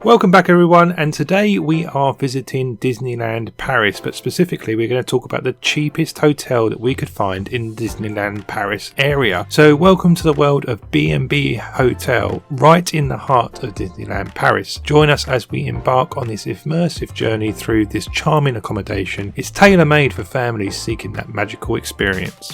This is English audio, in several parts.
Welcome back everyone, and today we are visiting Disneyland Paris, but specifically we're going to talk about the cheapest hotel that we could find in the Disneyland Paris area. So welcome to the world of B&B Hotel, right in the heart of Disneyland Paris. Join us as we embark on this immersive journey through this charming accommodation. It's tailor-made for families seeking that magical experience.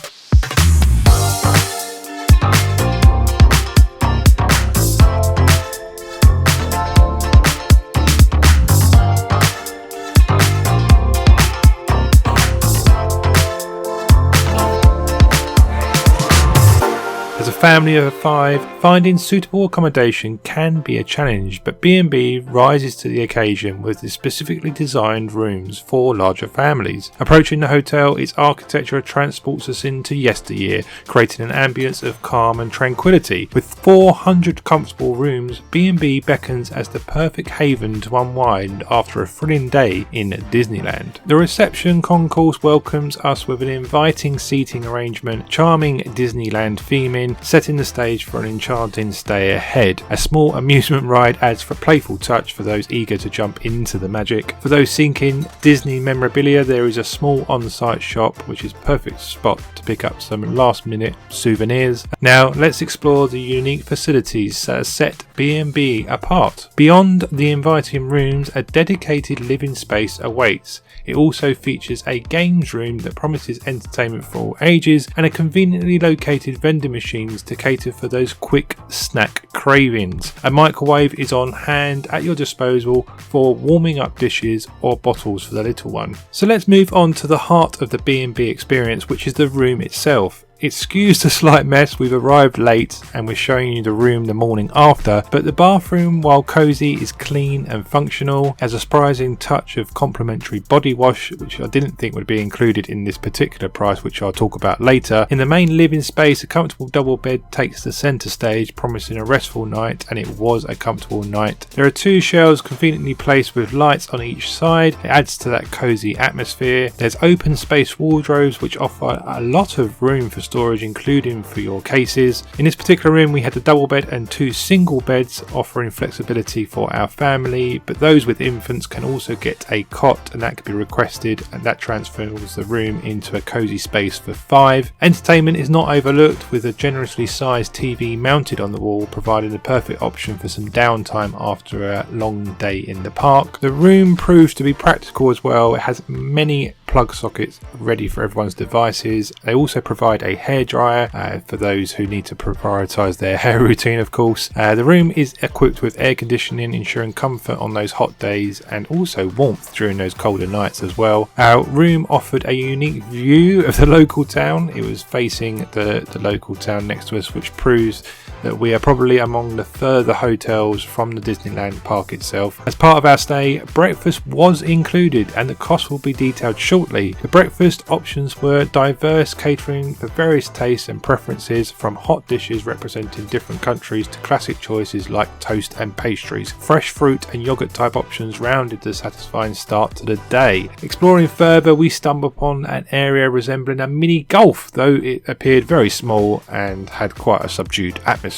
As a family of 5, finding suitable accommodation can be a challenge, but B&B rises to the occasion with the specifically designed rooms for larger families. Approaching the hotel, its architecture transports us into yesteryear, creating an ambience of calm and tranquility. With 400 comfortable rooms, B&B beckons as the perfect haven to unwind after a thrilling day in Disneyland. The reception concourse welcomes us with an inviting seating arrangement, charming Disneyland theming, setting the stage for an enchanting stay ahead. A small amusement ride adds for a playful touch for those eager to jump into the magic. For those seeking Disney memorabilia, there is a small on-site shop which is a perfect spot to pick up some last-minute souvenirs. Now let's explore the unique facilities that set B&B apart. Beyond the inviting rooms, a dedicated living space awaits. It also features a games room that promises entertainment for all ages and a conveniently located vending machines to cater for those quick snack cravings. A microwave is on hand at your disposal for warming up dishes or bottles for the little one. So let's move on to the heart of the B&B experience, which is the room itself. Excuse the slight mess, we've arrived late and we're showing you the room the morning after, but the bathroom, while cosy, is clean and functional, has a surprising touch of complimentary body wash, which I didn't think would be included in this particular price, which I'll talk about later. In the main living space, a comfortable double bed takes the centre stage, promising a restful night, and it was a comfortable night. There are 2 shelves conveniently placed with lights on each side. It adds to that cosy atmosphere. There's open space wardrobes which offer a lot of room for storage, including for your cases. In this particular room we had a double bed and 2 single beds, offering flexibility for our family, but those with infants can also get a cot, and that can be requested, and that transfers the room into a cozy space for 5. Entertainment is not overlooked, with a generously sized TV mounted on the wall, providing the perfect option for some downtime after a long day in the park. The room proves to be practical as well. It has many plug sockets ready for everyone's devices. They also provide a hairdryer for those who need to prioritise their hair routine, of course. The room is equipped with air conditioning, ensuring comfort on those hot days and also warmth during those colder nights as well. Our room offered a unique view of the local town. It was facing the local town next to us, which proves that we are probably among the further hotels from the Disneyland park itself. As part of our stay, breakfast was included and the cost will be detailed shortly. The breakfast options were diverse, catering for various tastes and preferences, from hot dishes representing different countries to classic choices like toast and pastries. Fresh fruit and yogurt type options rounded the satisfying start to the day. Exploring further, we stumbled upon an area resembling a mini golf, though it appeared very small and had quite a subdued atmosphere.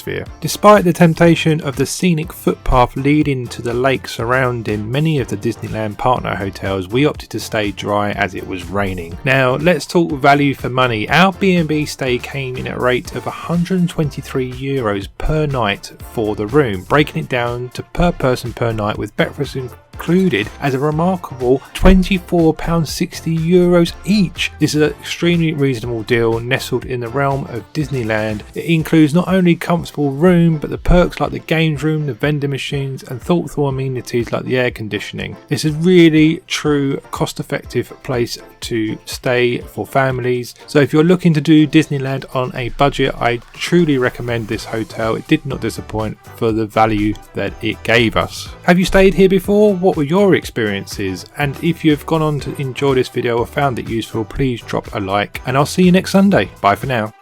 Despite the temptation of the scenic footpath leading to the lake surrounding many of the Disneyland partner hotels, we opted to stay dry as it was raining. Now let's talk value for money. Our B&B stay came in at a rate of €123 per night for the room, breaking it down to per person per night with breakfast included as a remarkable €24.60 each. This is an extremely reasonable deal nestled in the realm of Disneyland. It includes not only comfortable room but the perks like the games room, the vending machines and thoughtful amenities like the air conditioning. It's a really true cost-effective place to stay for families. So if you're looking to do Disneyland on a budget, I truly recommend this hotel. It did not disappoint for the value that it gave us. Have you stayed here before? What were your experiences? And if you've gone on to enjoy this video or found it useful, please drop a like, and I'll see you next Sunday. Bye for now.